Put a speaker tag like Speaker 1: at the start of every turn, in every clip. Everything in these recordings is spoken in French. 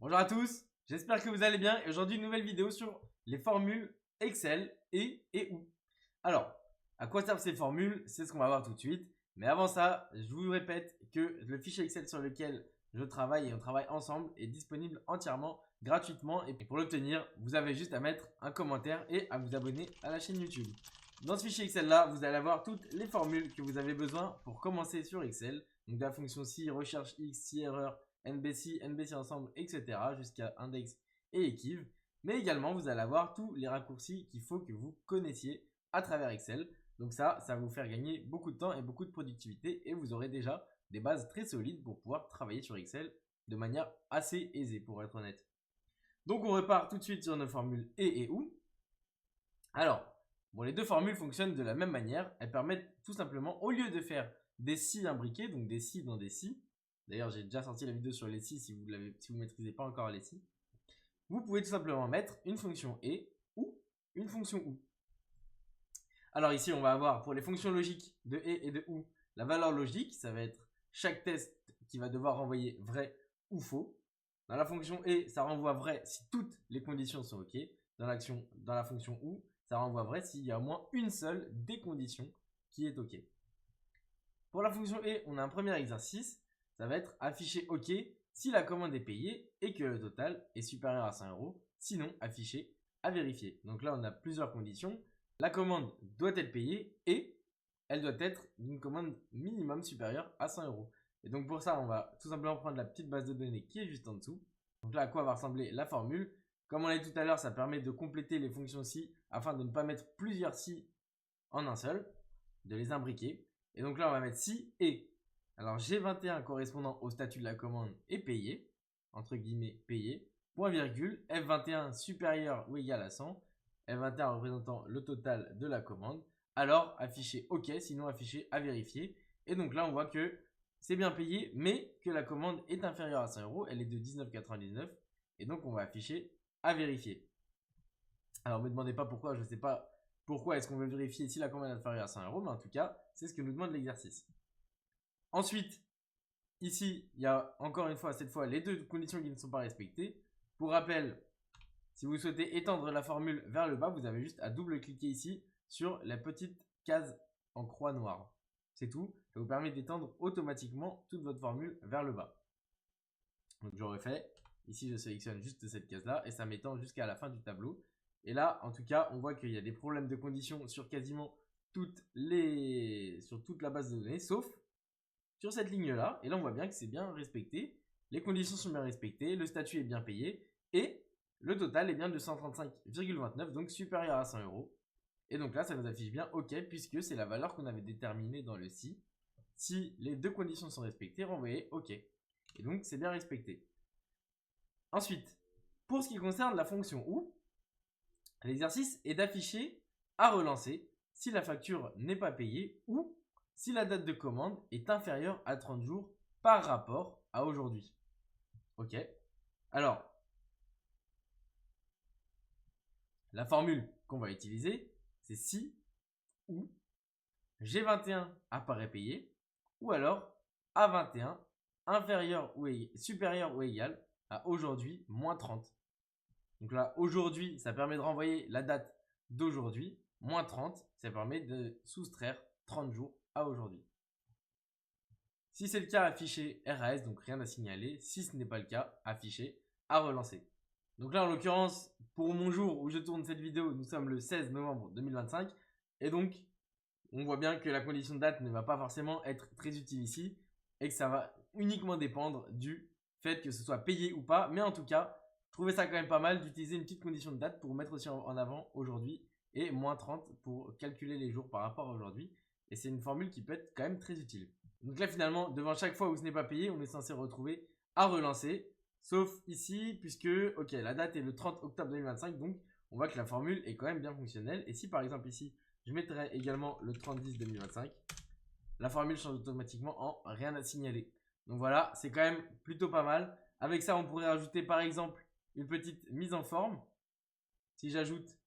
Speaker 1: Bonjour à tous, j'espère que vous allez bien et aujourd'hui une nouvelle vidéo sur les formules Excel et ou. Alors, à quoi servent ces formules? C'est ce qu'on va voir tout de suite. Mais avant ça, je vous répète que le fichier Excel sur lequel je travaille et on travaille ensemble est disponible entièrement gratuitement et pour l'obtenir, vous avez juste à mettre un commentaire et à vous abonner à la chaîne YouTube. Dans ce fichier Excel là, vous allez avoir toutes les formules que vous avez besoin pour commencer sur Excel. Donc de la fonction si, recherche x, si erreur, NBC, NBC ensemble, etc. jusqu'à index et équive. Mais également, vous allez avoir tous les raccourcis qu'il faut que vous connaissiez à travers Excel. Donc ça va vous faire gagner beaucoup de temps et beaucoup de productivité et vous aurez déjà des bases très solides pour pouvoir travailler sur Excel de manière assez aisée pour être honnête. Donc on repart tout de suite sur nos formules et ou. Alors, bon, les deux formules fonctionnent de la même manière. Elles permettent tout simplement, au lieu de faire des si imbriqués, donc des si dans des si, d'ailleurs j'ai déjà sorti la vidéo sur les si si vous ne maîtrisez pas encore les si, vous pouvez tout simplement mettre une fonction et ou une fonction ou. Alors ici on va avoir pour les fonctions logiques de et de ou, la valeur logique, ça va être chaque test qui va devoir renvoyer vrai ou faux. Dans la fonction et, ça renvoie vrai si toutes les conditions sont ok. Dans la fonction ou, ça renvoie vrai s'il y a au moins une seule des conditions qui est ok. Pour la fonction et, on a un premier exercice, ça va être afficher ok si la commande est payée et que le total est supérieur à 100 €, sinon afficher à vérifier. Donc là on a plusieurs conditions. La commande doit être payée et elle doit être d'une commande minimum supérieure à 100 €. Et donc pour ça, on va tout simplement prendre la petite base de données qui est juste en dessous. Donc là, à quoi va ressembler la formule? Comme on l'a dit tout à l'heure, ça permet de compléter les fonctions si afin de ne pas mettre plusieurs si en un seul, de les imbriquer. Et donc là, on va mettre si et. Alors G21 correspondant au statut de la commande est payé, entre guillemets payé, point virgule, F21 supérieur ou égal à 100, F21 représentant le total de la commande, alors afficher OK, sinon afficher à vérifier. Et donc là, on voit que c'est bien payé, mais que la commande est inférieure à 100 €, elle est de 19,99 €, et donc on va afficher à vérifier. Alors ne me demandez pas pourquoi, je ne sais pas pourquoi est-ce qu'on veut vérifier si la commande est inférieure à 100 €, mais en tout cas, c'est ce que nous demande l'exercice. Ensuite, ici, il y a encore une fois, cette fois, les deux conditions qui ne sont pas respectées. Pour rappel, si vous souhaitez étendre la formule vers le bas, vous avez juste à double-cliquer ici sur la petite case en croix noire. C'est tout. Ça vous permet d'étendre automatiquement toute votre formule vers le bas. Donc je refais. Ici, je sélectionne juste cette case-là et ça m'étend jusqu'à la fin du tableau. Et là, en tout cas, on voit qu'il y a des problèmes de conditions sur quasiment sur toute la base de données, sauf sur cette ligne-là. Et là, on voit bien que c'est bien respecté. Les conditions sont bien respectées, le statut est bien payé et le total est bien de 135,29, donc supérieur à 100 €. Et donc là, ça nous affiche bien OK, puisque c'est la valeur qu'on avait déterminée dans le si. Si les deux conditions sont respectées, renvoyez OK. Et donc, c'est bien respecté. Ensuite, pour ce qui concerne la fonction ou, l'exercice est d'afficher à relancer si la facture n'est pas payée ou si la date de commande est inférieure à 30 jours par rapport à aujourd'hui. OK. Alors, la formule qu'on va utiliser, c'est si ou G21 apparaît payé ou alors A21 inférieur ou supérieur ou égal à aujourd'hui moins 30. Donc là, aujourd'hui, ça permet de renvoyer la date d'aujourd'hui, moins 30, ça permet de soustraire 30 jours à aujourd'hui. Si c'est le cas, afficher RAS, donc rien à signaler. Si ce n'est pas le cas, afficher à relancer. Donc là, en l'occurrence, pour mon jour où je tourne cette vidéo, nous sommes le 16 novembre 2025. Et donc, on voit bien que la condition de date ne va pas forcément être très utile ici et que ça va uniquement dépendre du fait que ce soit payé ou pas. Mais en tout cas, je trouvais ça quand même pas mal d'utiliser une petite condition de date pour mettre aussi en avant aujourd'hui et moins 30 pour calculer les jours par rapport à aujourd'hui. Et c'est une formule qui peut être quand même très utile. Donc là, finalement, devant chaque fois où ce n'est pas payé, on est censé retrouver à relancer. Sauf ici, puisque, ok, la date est le 30 octobre 2025, donc on voit que la formule est quand même bien fonctionnelle. Et si par exemple ici, je mettrai également le 30-10-2025, la formule change automatiquement en rien à signaler. Donc voilà, c'est quand même plutôt pas mal. Avec ça, on pourrait rajouter par exemple une petite mise en forme. Si j'ajoute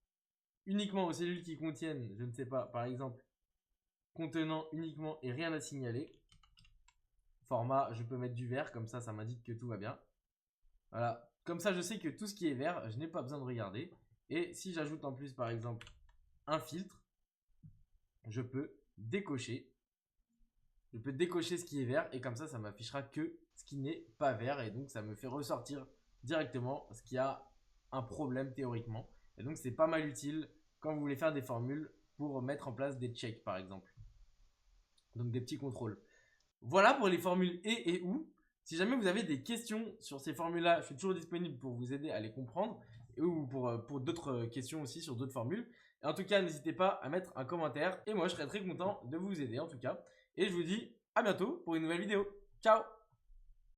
Speaker 1: uniquement aux cellules qui contiennent, je ne sais pas, par exemple, contenant uniquement et rien à signaler. Format, je peux mettre du vert, comme ça m'indique que tout va bien. Voilà, Comme ça, je sais que tout ce qui est vert, je n'ai pas besoin de regarder. Et si j'ajoute en plus, par exemple, un filtre, je peux décocher. Je peux décocher ce qui est vert et comme ça m'affichera que ce qui n'est pas vert. Et donc, ça me fait ressortir directement ce qui a un problème théoriquement. Et donc, c'est pas mal utile quand vous voulez faire des formules pour mettre en place des checks, par exemple. Donc, des petits contrôles. Voilà pour les formules et ou. Si jamais vous avez des questions sur ces formules-là, je suis toujours disponible pour vous aider à les comprendre ou pour d'autres questions aussi sur d'autres formules. Et en tout cas, n'hésitez pas à mettre un commentaire et moi, je serai très content de vous aider en tout cas. Et je vous dis à bientôt pour une nouvelle vidéo. Ciao!